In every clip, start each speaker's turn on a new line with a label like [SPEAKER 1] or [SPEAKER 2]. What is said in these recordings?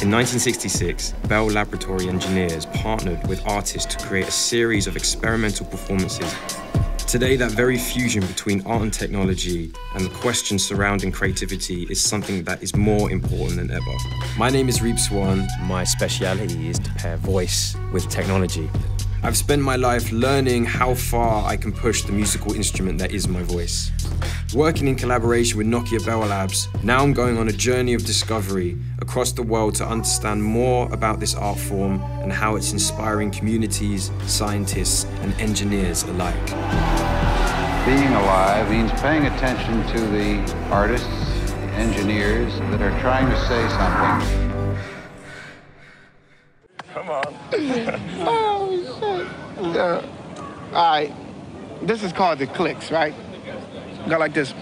[SPEAKER 1] In 1966, Bell Laboratory engineers partnered with artists to create a series of experimental performances. Today, that very fusion between art and technology and the questions surrounding creativity is something that is more important than ever. My name is Reeps One. My speciality is to pair voice with technology. I've spent my life learning how far I can push the musical instrument that is my voice. Working in collaboration with Nokia Bell Labs, now I'm going on a journey of discovery across the world to understand more about this art form and how it's inspiring communities, scientists, and engineers alike.
[SPEAKER 2] Being alive means paying attention to the artists, the engineers that are trying to say something.
[SPEAKER 3] Come on.
[SPEAKER 4] Oh, shit. All right. This is called the clicks, right? Go like this.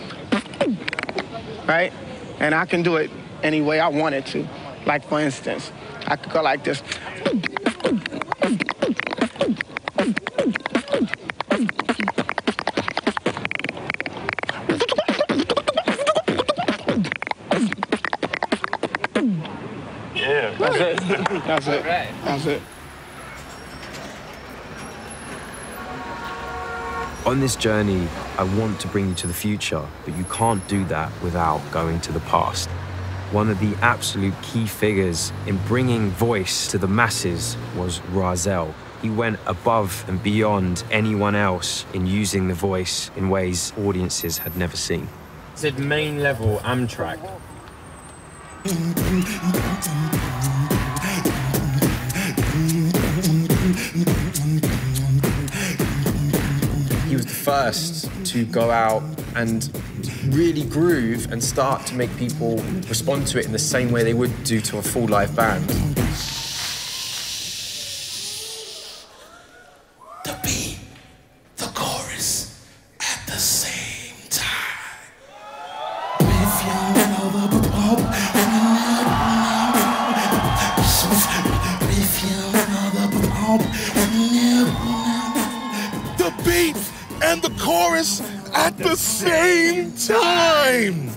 [SPEAKER 4] Right? And I can do it any way I wanted to. Like, for instance, I could go like this.
[SPEAKER 3] Yeah, that's it.
[SPEAKER 4] That's it. Right. That's it.
[SPEAKER 1] On this journey, I want to bring you to the future, but you can't do that without going to the past. One of the absolute key figures in bringing voice to the masses was Rahzel. He went above and beyond anyone else in using the voice in ways audiences had never seen.
[SPEAKER 5] He said main level Amtrak. He was the first to go out and really groove and start to make people respond to it in the same way they would do to a full live band.
[SPEAKER 6] The beat, the chorus, at the same time. If you know the pop, if you know the beat and the chorus at the same time.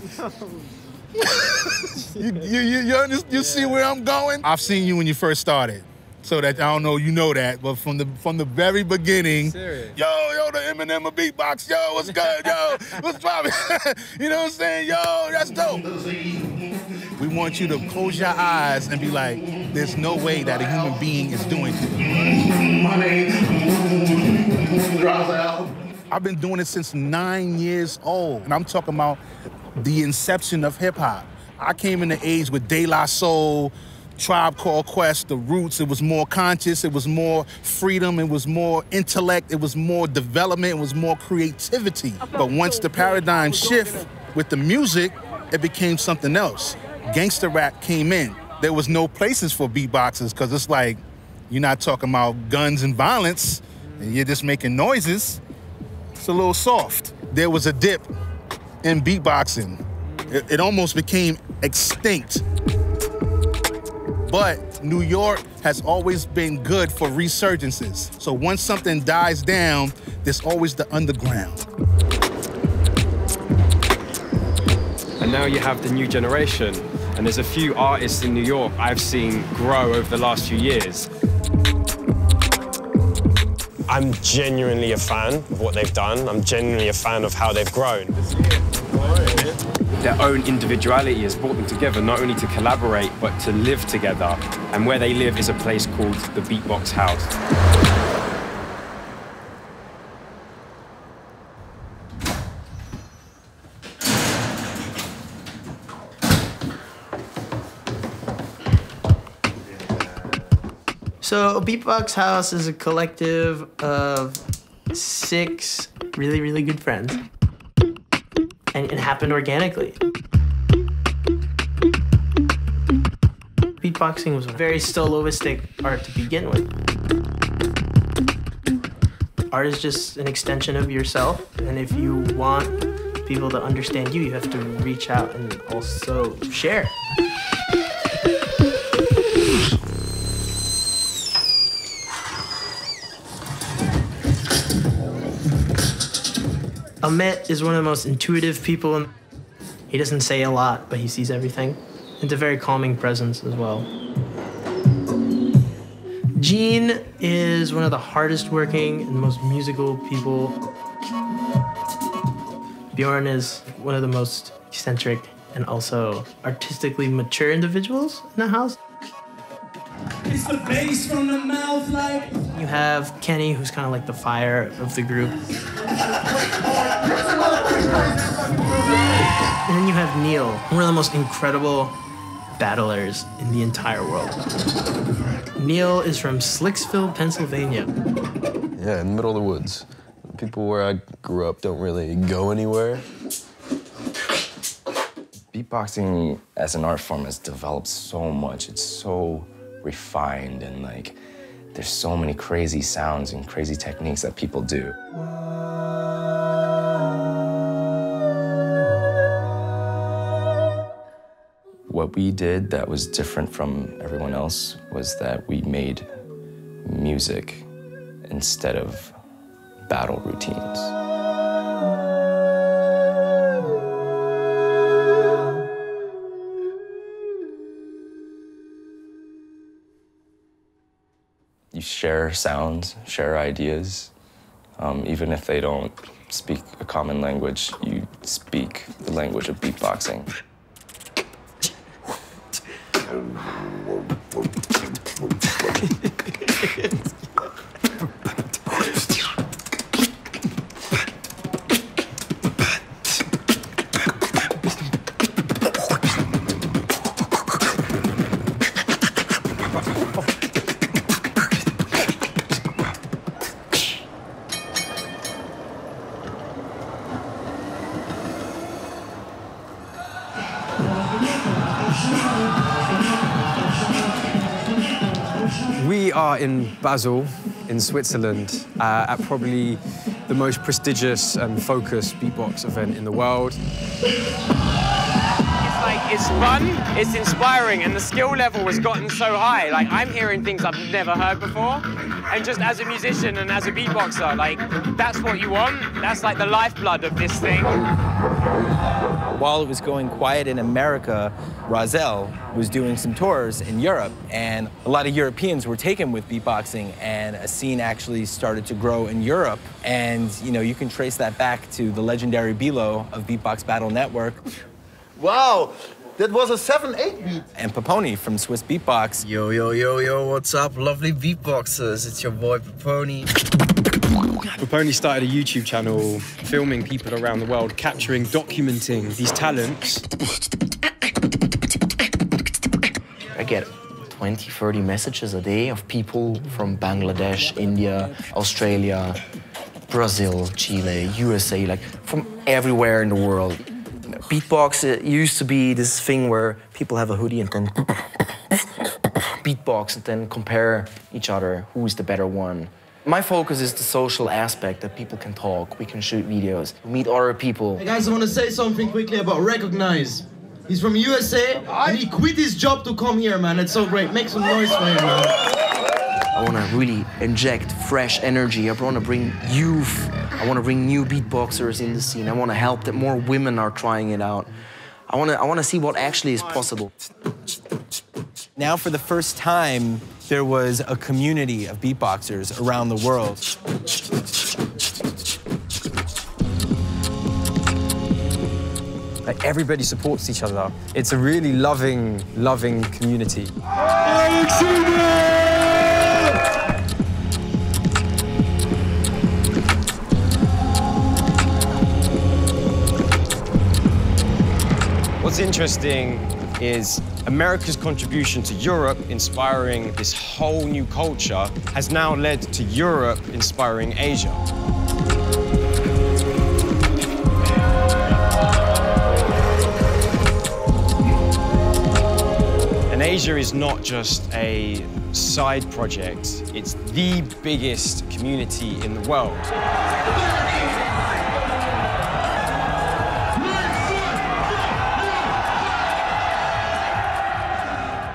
[SPEAKER 6] You see where I'm going? I've seen you when you first started. So that, I don't know, you know that, but from the very beginning,
[SPEAKER 5] Serious?
[SPEAKER 6] yo, the Eminem of beatbox, yo, what's good, yo, what's poppin'? You know what I'm saying, yo, that's dope. We want you to close your eyes and be like, there's no way that a human being is doing this. I've been doing it since 9 years old, and I'm talking about the inception of hip hop. I came in the age with De La Soul, Tribe Called Quest, The Roots. It was more conscious, it was more freedom, it was more intellect, it was more development, it was more creativity. But once the paradigm shift with the music, it became something else. Gangster rap came in. There was no places for beatboxers because it's like, you're not talking about guns and violence, and you're just making noises. It's a little soft. There was a dip in beatboxing. It almost became extinct. But New York has always been good for resurgences. So once something dies down, there's always the underground.
[SPEAKER 1] And now you have the new generation, and there's a few artists in New York I've seen grow over the last few years.
[SPEAKER 5] I'm genuinely a fan of what they've done. I'm genuinely a fan of how they've grown.
[SPEAKER 1] Their own individuality has brought them together, not only to collaborate, but to live together. And where they live is a place called the Beatbox House.
[SPEAKER 7] So Beatbox House is a collective of 6 really, really good friends. And it happened organically. Beatboxing was a very soloistic art to begin with. Art is just an extension of yourself, and if you want people to understand you, you have to reach out and also share. Ahmet is one of the most intuitive people. He doesn't say a lot, but he sees everything. It's a very calming presence as well. Gene is one of the hardest working and most musical people. Bjorn is one of the most eccentric and also artistically mature individuals in the house.
[SPEAKER 8] It's the bass from the mouth, like.
[SPEAKER 7] You have Kenny, who's kind of like the fire of the group. And then you have Neil, one of the most incredible battlers in the entire world. Neil is from Slicksville, Pennsylvania.
[SPEAKER 9] Yeah, in the middle of the woods. People where I grew up don't really go anywhere.
[SPEAKER 10] Beatboxing as an art form has developed so much. It's so refined and like, there's so many crazy sounds and crazy techniques that people do. What we did that was different from everyone else was that we made music instead of battle routines. You share sounds, share ideas. Even if they don't speak a common language, you speak the language of beatboxing.
[SPEAKER 1] We are in Basel, in Switzerland, at probably the most prestigious and focused beatbox event in the world.
[SPEAKER 11] It's fun, it's inspiring, and the skill level has gotten so high. Like, I'm hearing things I've never heard before. And just as a musician and as a beatboxer, like, that's what you want. That's like the lifeblood of this thing.
[SPEAKER 12] While it was going quiet in America, Razel was doing some tours in Europe, and a lot of Europeans were taken with beatboxing, and a scene actually started to grow in Europe. And, you know, you can trace that back to the legendary Bilo of Beatbox Battle Network.
[SPEAKER 13] Wow! That was a 7/8 beat.
[SPEAKER 12] And Paponi from Swissbeatbox.
[SPEAKER 14] Yo, yo, yo, yo, what's up, lovely beatboxers? It's your boy Paponi.
[SPEAKER 1] Paponi started a YouTube channel filming people around the world, capturing, documenting these talents.
[SPEAKER 15] I get 20, 30 messages a day of people from Bangladesh, India, Australia, Brazil, Chile, USA, like from everywhere in the world. Beatbox, it used to be this thing where people have a hoodie and then beatbox and then compare each other, who's the better one. My focus is the social aspect, that people can talk, we can shoot videos, meet other people.
[SPEAKER 16] Hey guys, I want to say something quickly about Recognize. He's from USA and he quit his job to come here, man. It's so great. Make some noise for him, man.
[SPEAKER 15] I want to really inject fresh energy. I want to bring youth. I want to bring new beatboxers in the scene. I want to help that more women are trying it out. I want to see what actually is possible.
[SPEAKER 12] Now, for the first time, there was a community of beatboxers around the world.
[SPEAKER 1] Like, everybody supports each other. It's a really loving, loving community. What's interesting is America's contribution to Europe, inspiring this whole new culture, has now led to Europe inspiring Asia. And Asia is not just a side project, it's the biggest community in the world.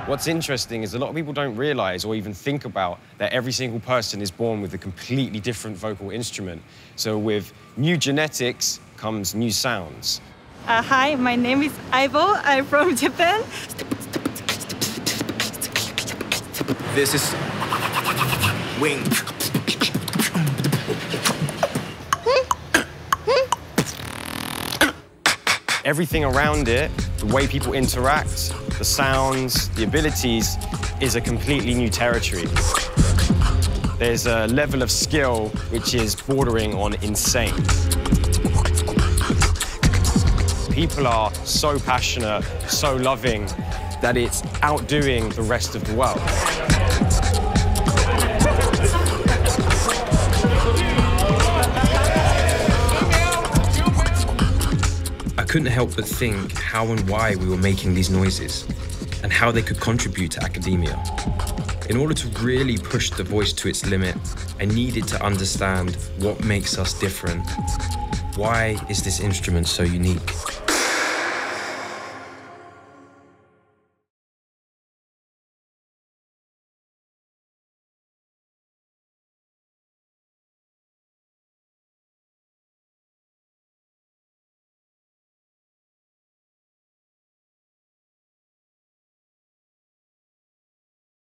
[SPEAKER 1] What's interesting is a lot of people don't realize or even think about that every single person is born with a completely different vocal instrument. So with new genetics comes new sounds.
[SPEAKER 17] Hi, my name is Aibo. I'm from Japan.
[SPEAKER 18] This is
[SPEAKER 15] wink.
[SPEAKER 11] Everything around it, the way people interact, the sounds, the abilities, is a completely new territory. There's a level of skill which is bordering on insane. People are so passionate, so loving, that it's outdoing the rest of the world.
[SPEAKER 1] I couldn't help but think how and why we were making these noises and how they could contribute to academia. In order to really push the voice to its limit, I needed to understand what makes us different. Why is this instrument so unique?